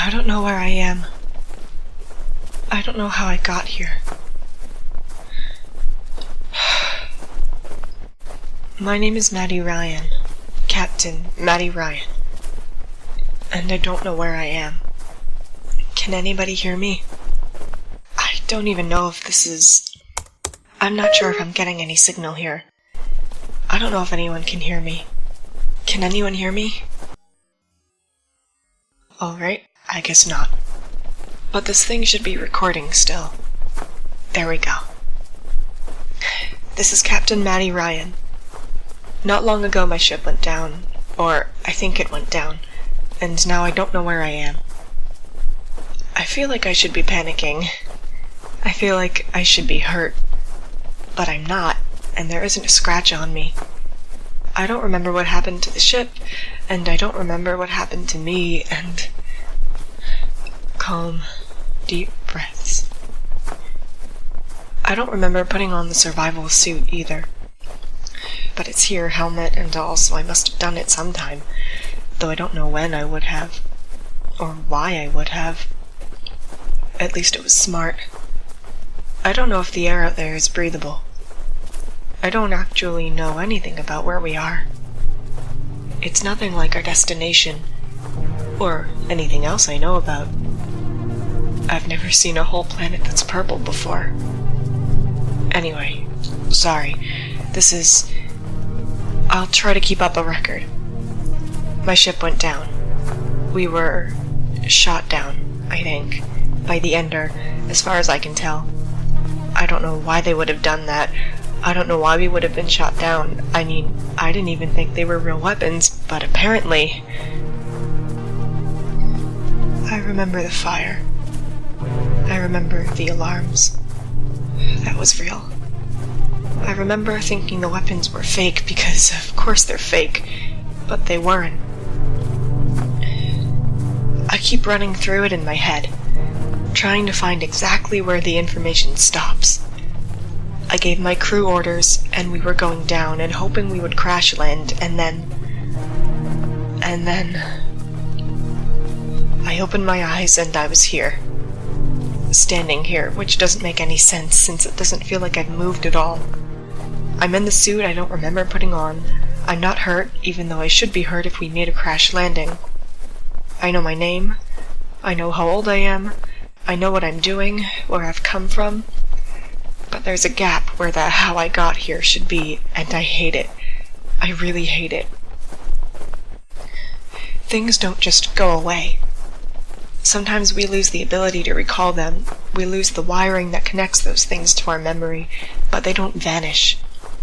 I don't know where I am. I don't know how I got here. My name is Maddie Ryan. Captain Maddie Ryan. And I don't know where I am. Can anybody hear me? I don't even know if this is... I'm not sure if I'm getting any signal here. I don't know if anyone can hear me. Can anyone hear me? Alright, I guess not. But this thing should be recording still. There we go. This is Captain Maddie Ryan. Not long ago my ship went down, or I think it went down, and now I don't know where I am. I feel like I should be panicking. I feel like I should be hurt. But I'm not, and there isn't a scratch on me. I don't remember what happened to the ship, and I don't remember what happened to me, and... Calm, deep breaths. I don't remember putting on the survival suit either. But it's here, helmet and all, so I must have done it sometime, though I don't know when I would have, or why I would have. At least it was smart. I don't know if the air out there is breathable. I don't actually know anything about where we are. It's nothing like our destination, or anything else I know about. I've never seen a whole planet that's purple before. Anyway, sorry. This is... I'll try to keep up a record. My ship went down. We were shot down, I think, by the Ender, as far as I can tell. I don't know why they would have done that. I don't know why we would have been shot down. I mean, I didn't even think they were real weapons, but apparently... I remember the fire. I remember the alarms. That was real. I remember thinking the weapons were fake because, of course, they're fake, but they weren't. I keep running through it in my head, trying to find exactly where the information stops. I gave my crew orders, and we were going down and hoping we would crash land, and then... I opened my eyes and I was here. Standing here, which doesn't make any sense since it doesn't feel like I've moved at all. I'm in the suit I don't remember putting on. I'm not hurt, even though I should be hurt if we made a crash landing. I know my name. I know how old I am. I know what I'm doing, where I've come from. But there's a gap where the how I got here should be, and I hate it. I really hate it. Things don't just go away. Sometimes we lose the ability to recall them. We lose the wiring that connects those things to our memory, but they don't vanish.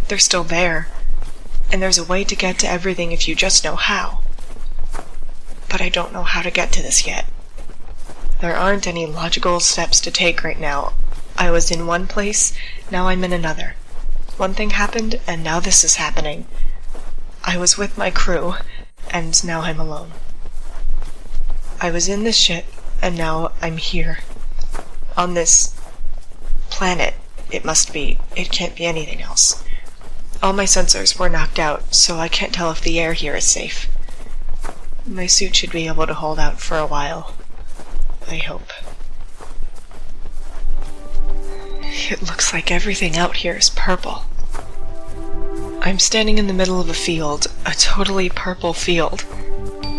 They're still there. And there's a way to get to everything if you just know how. But I don't know how to get to this yet. There aren't any logical steps to take right now. I was in one place, now I'm in another. One thing happened, and now this is happening. I was with my crew, and now I'm alone. I was in this ship, and now I'm here. On this planet, it must be. It can't be anything else. All my sensors were knocked out, so I can't tell if the air here is safe. My suit should be able to hold out for a while. I hope. It looks like everything out here is purple. I'm standing in the middle of a field, a totally purple field.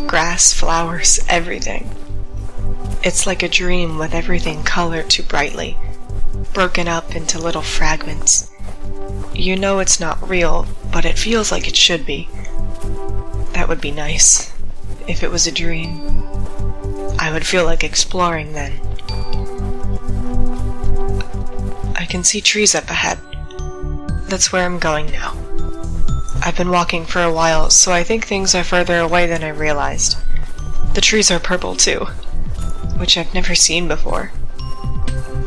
Grass, flowers, everything. It's like a dream with everything colored too brightly, broken up into little fragments. You know it's not real, but it feels like it should be. That would be nice. If it was a dream, I would feel like exploring then. I can see trees up ahead. That's where I'm going now. I've been walking for a while, so I think things are further away than I realized. The trees are purple too, which I've never seen before.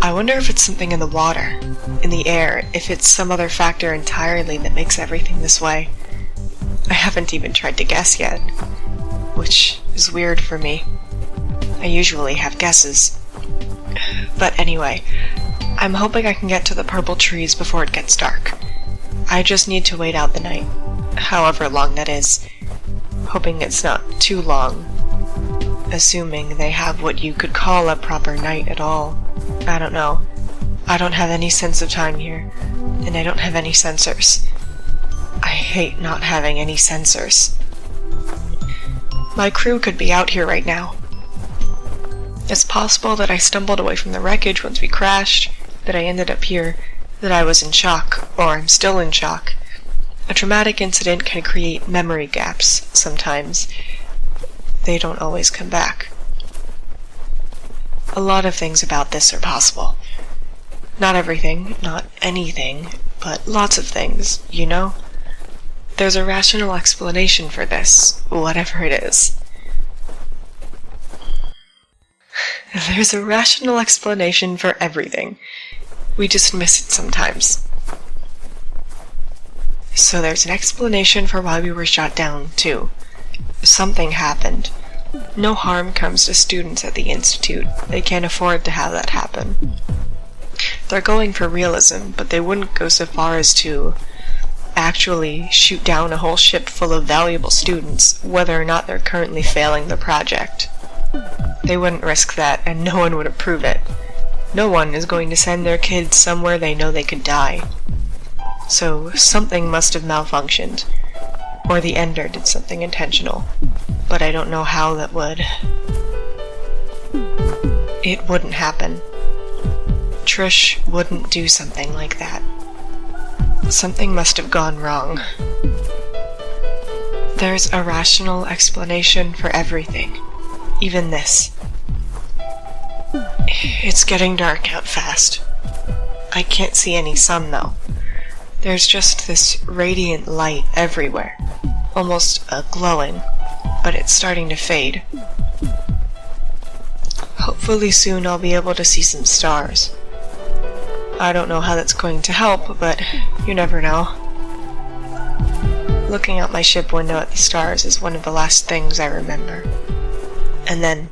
I wonder if it's something in the water, in the air, if it's some other factor entirely that makes everything this way. I haven't even tried to guess yet, which is weird for me. I usually have guesses. But anyway, I'm hoping I can get to the purple trees before it gets dark. I just need to wait out the night, however long that is, hoping it's not too long. assuming they have what you could call a proper night at all. I don't know. I don't have any sense of time here, and I don't have any sensors. I hate not having any sensors. My crew could be out here right now. It's possible that I stumbled away from the wreckage once we crashed, that I ended up here, that I was in shock, or I'm still in shock. A traumatic incident can create memory gaps sometimes. They don't always come back. A lot of things about this are possible. Not everything, not anything, but lots of things, you know? There's a rational explanation for this, whatever it is. There's a rational explanation for everything. We just miss it sometimes. So there's an explanation for why we were shot down, too. Something happened. No harm comes to students at the Institute. They can't afford to have that happen. They're going for realism, but they wouldn't go so far as to actually shoot down a whole ship full of valuable students, whether or not they're currently failing the project. They wouldn't risk that, and no one would approve it. No one is going to send their kids somewhere they know they could die. So something must have malfunctioned, or the Ender did something intentional, but I don't know how that would. It wouldn't happen. Trish wouldn't do something like that. Something must have gone wrong. There's a rational explanation for everything, even this. It's getting dark out fast. I can't see any sun, though. There's just this radiant light everywhere, almost a glowing, but it's starting to fade. Hopefully soon I'll be able to see some stars. I don't know how that's going to help, but you never know. Looking out my ship window at the stars is one of the last things I remember. And then...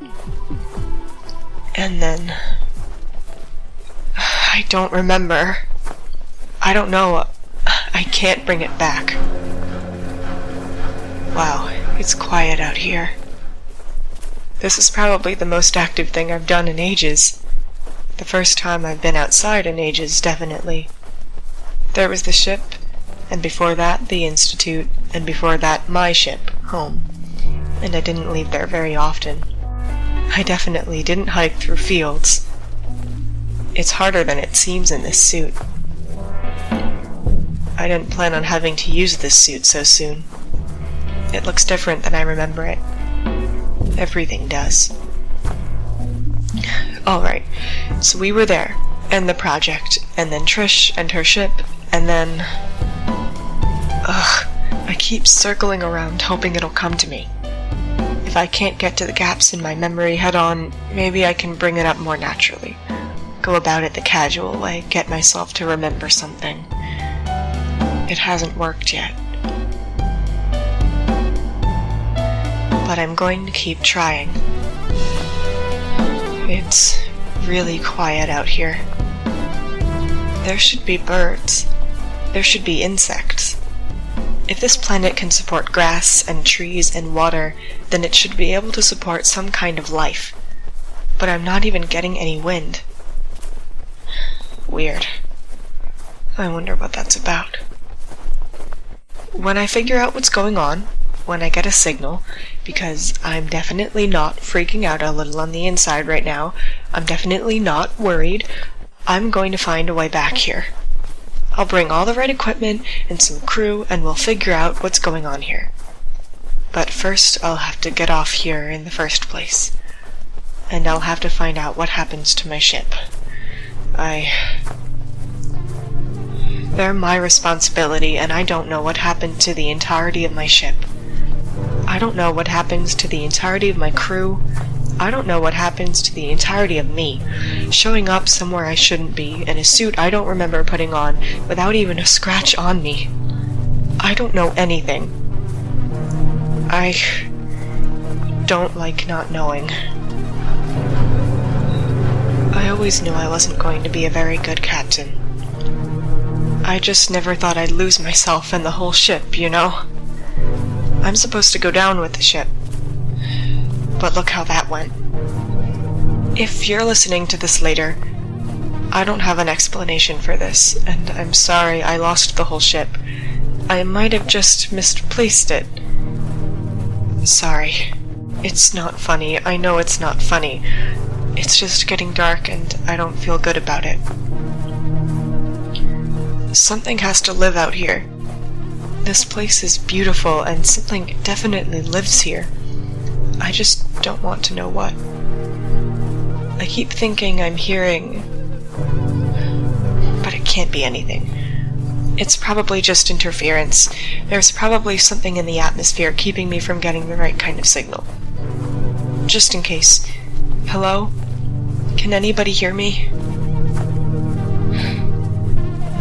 I don't remember. I don't know. I can't bring it back. Wow, it's quiet out here. This is probably the most active thing I've done in ages. The first time I've been outside in ages, definitely. There was the ship, and before that, the Institute, and before that, my ship, home. And I didn't leave there very often. I definitely didn't hike through fields. It's harder than it seems in this suit. I didn't plan on having to use this suit so soon. It looks different than I remember it. Everything does. Alright, so we were there, and the project, and then Trish and her ship, and then... I keep circling around hoping it'll come to me. If I can't get to the gaps in my memory head-on, maybe I can bring it up more naturally. Go about it the casual way, get myself to remember something. It hasn't worked yet. But I'm going to keep trying. It's really quiet out here. There should be birds. There should be insects. If this planet can support grass and trees and water, then it should be able to support some kind of life. But I'm not even getting any wind. Weird. I wonder what that's about. When I figure out what's going on, when I get a signal, because I'm definitely not freaking out a little on the inside right now, I'm definitely not worried, I'm going to find a way back here. I'll bring all the right equipment and some crew, and we'll figure out what's going on here. But first, I'll have to get off here in the first place. And I'll have to find out what happens to my ship. They're my responsibility, and I don't know what happened to the entirety of my ship. I don't know what happens to the entirety of my crew. I don't know what happens to the entirety of me, showing up somewhere I shouldn't be, in a suit I don't remember putting on, without even a scratch on me. I don't know anything. I don't like not knowing. I always knew I wasn't going to be a very good captain. I just never thought I'd lose myself and the whole ship, you know? I'm supposed to go down with the ship. but look how that went. If you're listening to this later, I don't have an explanation for this, and I'm sorry I lost the whole ship. I might have just misplaced it. Sorry. It's not funny. I know it's not funny. It's just getting dark and I don't feel good about it. Something has to live out here. This place is beautiful and something definitely lives here. I just don't want to know what. I keep thinking I'm hearing... but it can't be anything. It's probably just interference. There's probably something in the atmosphere keeping me from getting the right kind of signal. Just in case. Hello? Can anybody hear me?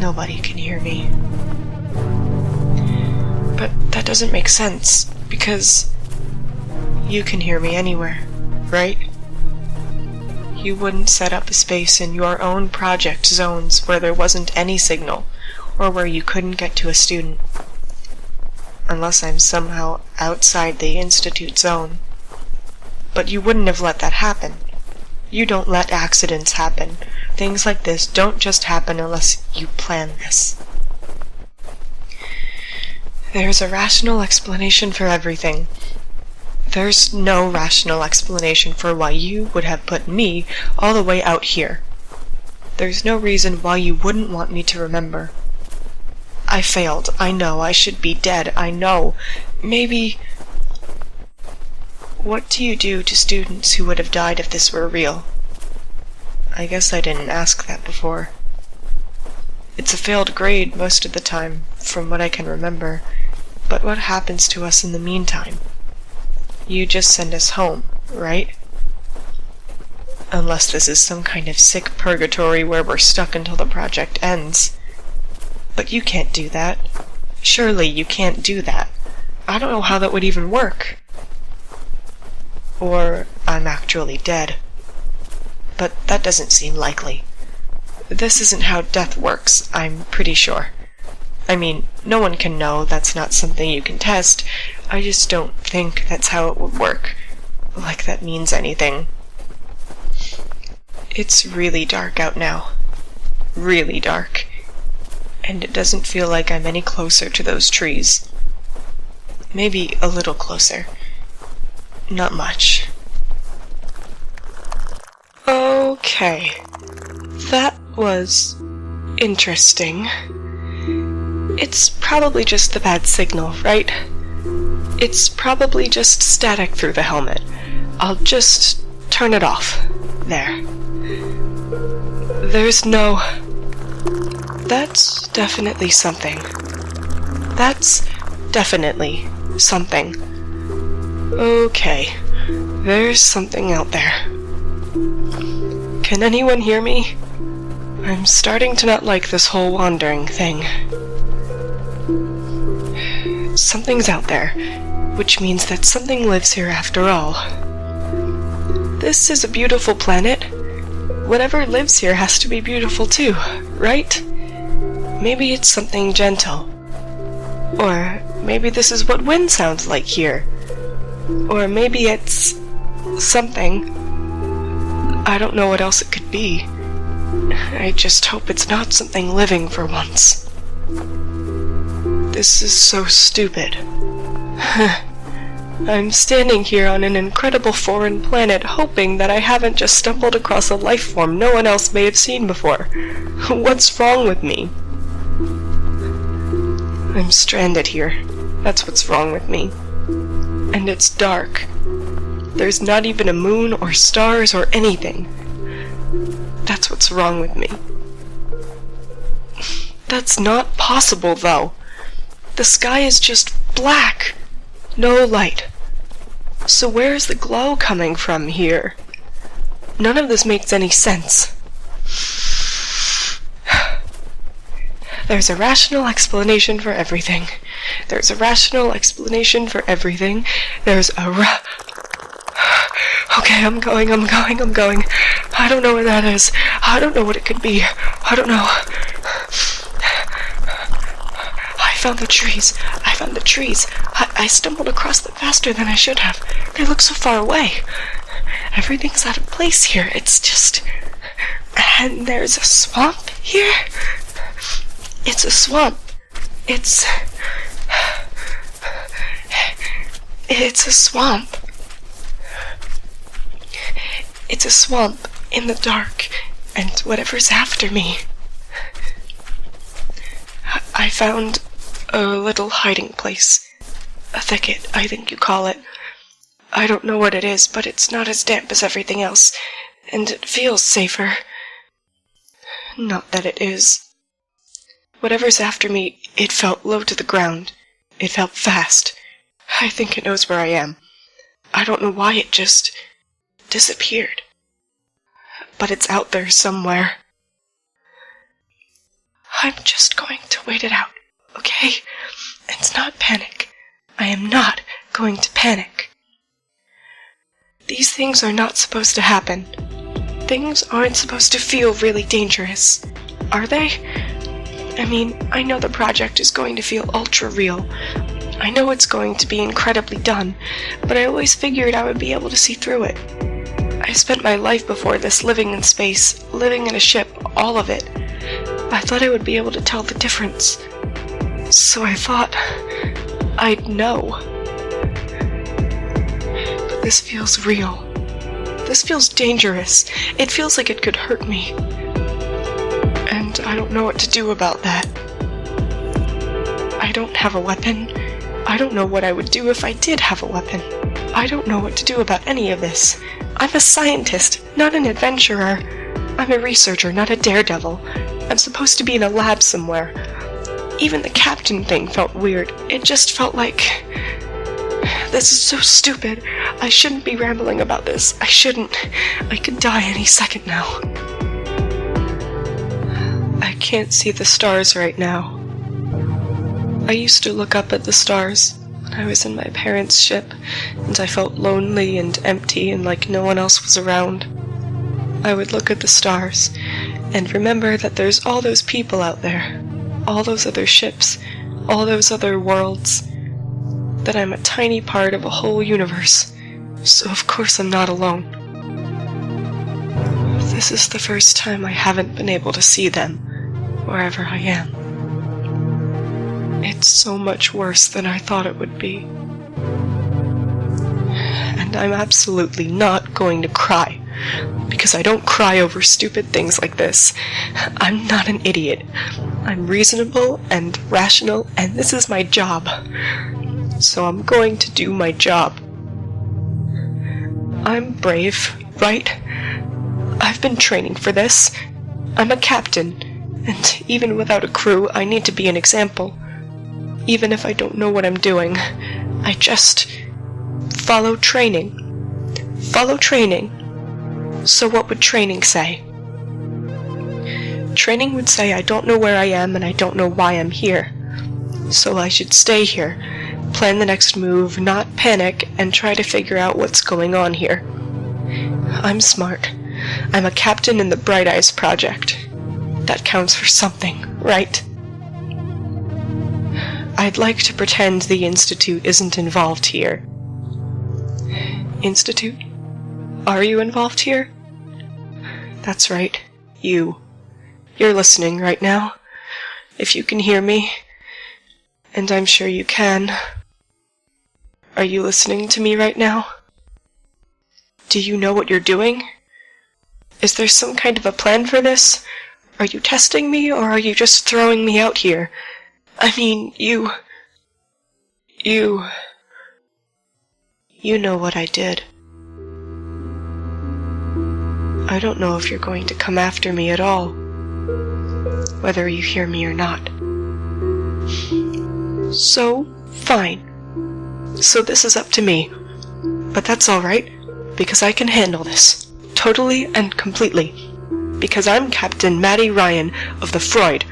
Nobody can hear me. But that doesn't make sense, because you can hear me anywhere, right? You wouldn't set up a space in your own project zones where there wasn't any signal, or where you couldn't get to a student. Unless I'm somehow outside the Institute zone. But you wouldn't have let that happen. You don't let accidents happen. Things like this don't just happen unless you plan this. There's a rational explanation for everything. There's no rational explanation for why you would have put me all the way out here. There's no reason why you wouldn't want me to remember. I failed. I know. I should be dead. I know. Maybe... What do you do to students who would have died if this were real? I guess I didn't ask that before. It's a failed grade most of the time, from what I can remember. But what happens to us in the meantime? You just send us home, right? Unless this is some kind of sick purgatory where we're stuck until the project ends. But you can't do that. Surely you can't do that. I don't know how that would even work. Or I'm actually dead. But that doesn't seem likely. This isn't how death works, I'm pretty sure. I mean, no one can know, that's not something you can test. I just don't think that's how it would work. Like that means anything. It's really dark out now. Really dark. And it doesn't feel like I'm any closer to those trees. Maybe a little closer. Not much. Okay. That was interesting. It's probably just the bad signal, right? It's probably just static through the helmet. I'll just turn it off. There. There's no... That's definitely something. That's definitely something. Okay, there's something out there. Can anyone hear me? I'm starting to not like this whole wandering thing. Something's out there, which means that something lives here after all. This is a beautiful planet. Whatever lives here has to be beautiful too, right? Maybe it's something gentle. Or maybe this is what wind sounds like here. Or maybe it's... something. I don't know what else it could be. I just hope it's not something living for once. This is so stupid. I'm standing here on an incredible foreign planet hoping that I haven't just stumbled across a life form no one else may have seen before. What's wrong with me? I'm stranded here. That's what's wrong with me. And it's dark. There's not even a moon or stars or anything. That's what's wrong with me. That's not possible, though. The sky is just black. No light. So where's the glow coming from here? None of this makes any sense. There's a rational explanation for everything. There's a rational explanation for everything. There's a Okay, I'm going. I don't know where that is. I don't know what it could be. I don't know. I found the trees. I stumbled across them faster than I should have. They look so far away. Everything's out of place here. It's just... And there's a swamp here? It's a swamp. It's a swamp. It's a swamp in the dark, and whatever's after me. I found a little hiding place. A thicket, I think you call it. I don't know what it is, but it's not as damp as everything else, and it feels safer. Not that it is. Whatever's after me, it felt low to the ground. It felt fast. I think it knows where I am. I don't know why it just disappeared. But it's out there somewhere. I'm just going to wait it out, okay? It's not panic. I am not going to panic. These things are not supposed to happen. Things aren't supposed to feel really dangerous, are they? I mean, I know the project is going to feel ultra-real. I know it's going to be incredibly done, but I always figured I would be able to see through it. I spent my life before this living in space, living in a ship, all of it. I thought I would be able to tell the difference. So I thought I'd know. But this feels real. This feels dangerous. It feels like it could hurt me. And I don't know what to do about that. I don't have a weapon. I don't know what I would do if I did have a weapon. I don't know what to do about any of this. I'm a scientist, not an adventurer. I'm a researcher, not a daredevil. I'm supposed to be in a lab somewhere. Even the captain thing felt weird. It just felt like... This is so stupid. I shouldn't be rambling about this. I shouldn't. I could die any second now. I can't see the stars right now. I used to look up at the stars when I was in my parents' ship, and I felt lonely and empty and like no one else was around. I would look at the stars and remember that there's all those people out there, all those other ships, all those other worlds, that I'm a tiny part of a whole universe, so of course I'm not alone. This is the first time I haven't been able to see them, wherever I am. It's so much worse than I thought it would be. And I'm absolutely not going to cry, because I don't cry over stupid things like this. I'm not an idiot. I'm reasonable and rational, and this is my job. So I'm going to do my job. I'm brave, right? I've been training for this. I'm a captain, and even without a crew, I need to be an example. Even if I don't know what I'm doing, I just follow training. Follow training. So what would training say? Training would say I don't know where I am and I don't know why I'm here. So I should stay here, plan the next move, not panic, and try to figure out what's going on here. I'm smart. I'm a captain in the Bright Eyes Project. That counts for something, right? I'd like to pretend the Institute isn't involved here. Institute? Are you involved here? That's right, you. You're listening right now. If you can hear me, and I'm sure you can. Are you listening to me right now? Do you know what you're doing? Is there some kind of a plan for this? Are you testing me, or are you just throwing me out here? I mean, you know what I did. I don't know if you're going to come after me at all, whether you hear me or not. So, fine. So this is up to me. But that's alright, because I can handle this. Totally and completely. Because I'm Captain Maddie Ryan of the Freud,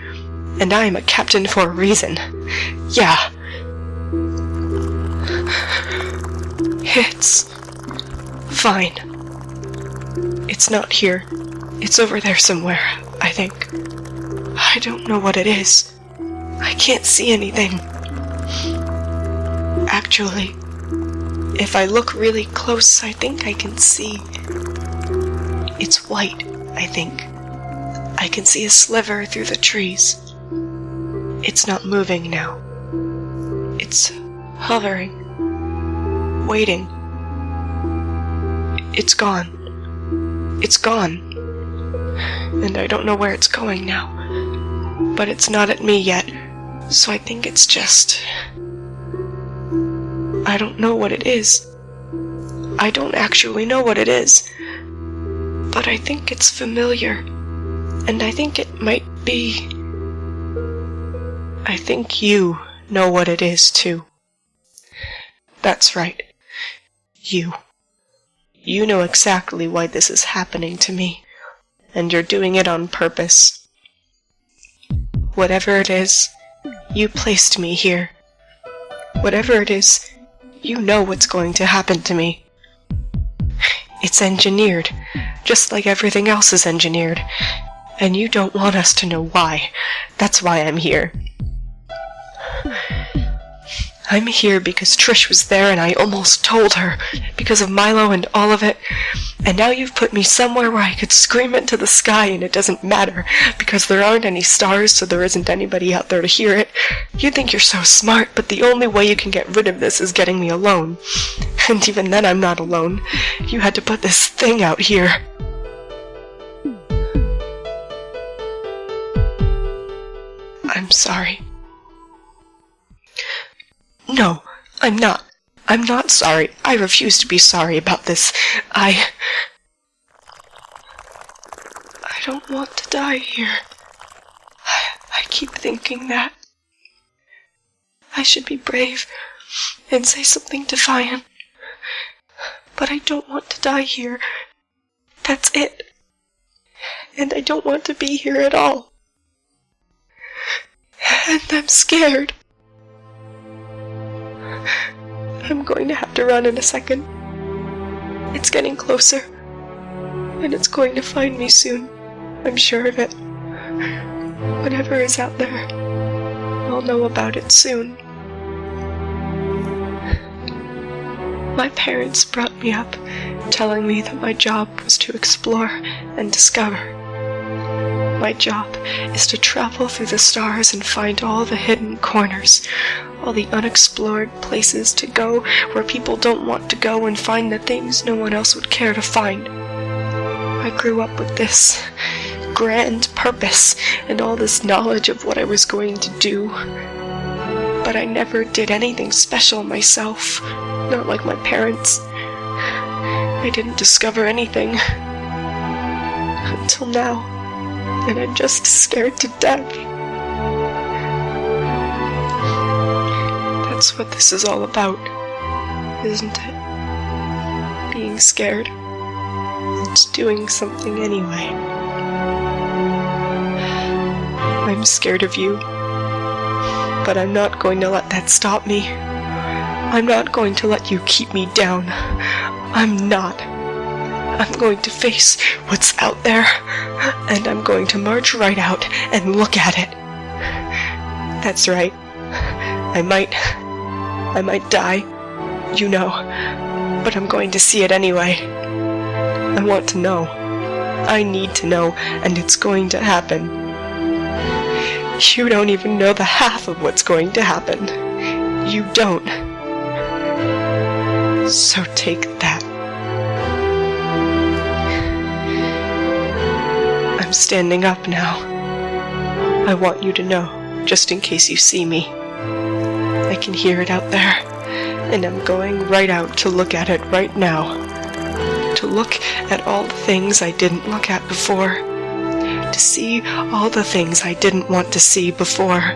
and I am a captain for a reason. Yeah. It's fine. It's not here. It's over there somewhere, I think. I don't know what it is. I can't see anything. actually. If I look really close, I think I can see. It's white, I think. I can see a sliver through the trees. It's not moving now. It's hovering, waiting. It's gone. It's gone. And I don't know where it's going now. But it's not at me yet, so I think it's just... I don't know what it is. I don't actually know what it is. But I think it's familiar. And I think it might be... I think you know what it is, too. That's right. You. You know exactly why this is happening to me. And you're doing it on purpose. Whatever it is, you placed me here. Whatever it is, you know what's going to happen to me. It's engineered, just like everything else is engineered. And you don't want us to know why. That's why I'm here. I'm here because Trish was there and I almost told her, because of Milo and all of it. And now you've put me somewhere where I could scream into the sky and it doesn't matter, because there aren't any stars, so there isn't anybody out there to hear it. You think you're so smart, but the only way you can get rid of this is getting me alone. And even then I'm not alone. You had to put this thing out here. I'm sorry. No, I'm not. I'm not sorry. I refuse to be sorry about this. I don't want to die here. I keep thinking that. I should be brave and say something defiant. But I don't want to die here. That's it. And I don't want to be here at all. And I'm scared. I'm going to have to run in a second. It's getting closer. And it's going to find me soon. I'm sure of it. Whatever is out there, I'll know about it soon. My parents brought me up, telling me that my job was to explore and discover. My job is to travel through the stars and find all the hidden corners, all the unexplored places to go where people don't want to go, and find the things no one else would care to find. I grew up with this grand purpose and all this knowledge of what I was going to do. But I never did anything special myself, not like my parents. I didn't discover anything until now. And I'm just scared to death. That's what this is all about, isn't it? Being scared. And doing something anyway. I'm scared of you. But I'm not going to let that stop me. I'm not going to let you keep me down. I'm not. I'm going to face what's out there, and I'm going to march right out and look at it. That's right. I might die, you know, but I'm going to see it anyway. I want to know. I need to know, and it's going to happen. You don't even know the half of what's going to happen. You don't. So take that. I'm standing up now. I want you to know, just in case you see me. I can hear it out there, and I'm going right out to look at it right now. To look at all the things I didn't look at before. To see all the things I didn't want to see before.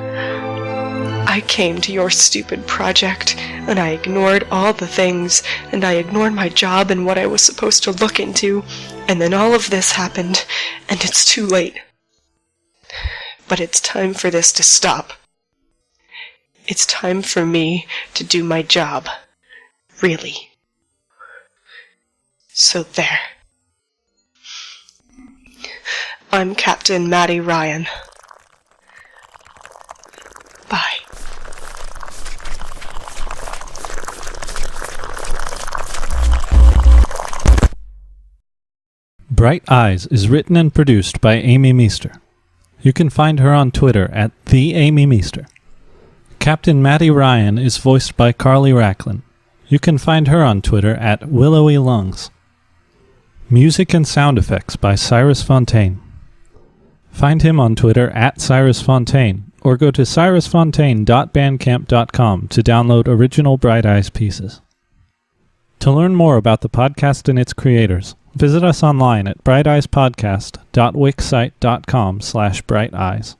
I came to your stupid project, and I ignored all the things, and I ignored my job and what I was supposed to look into, and then all of this happened, and it's too late. But it's time for this to stop. It's time for me to do my job. Really. So there. I'm Captain Maddie Ryan. Bye. Bright Eyes is written and produced by Amy Meester. You can find her on Twitter at @TheAmyMeester. Captain Maddie Ryan is voiced by Carly Racklin. You can find her on Twitter at Willowy Lungs. Music and sound effects by Cyrus Fontaine. Find him on Twitter at Cyrus Fontaine, or go to cyrusfontaine.bandcamp.com to download original Bright Eyes pieces. To learn more about the podcast and its creators, visit us online at brighteyespodcast.wixsite.com/brighteyes.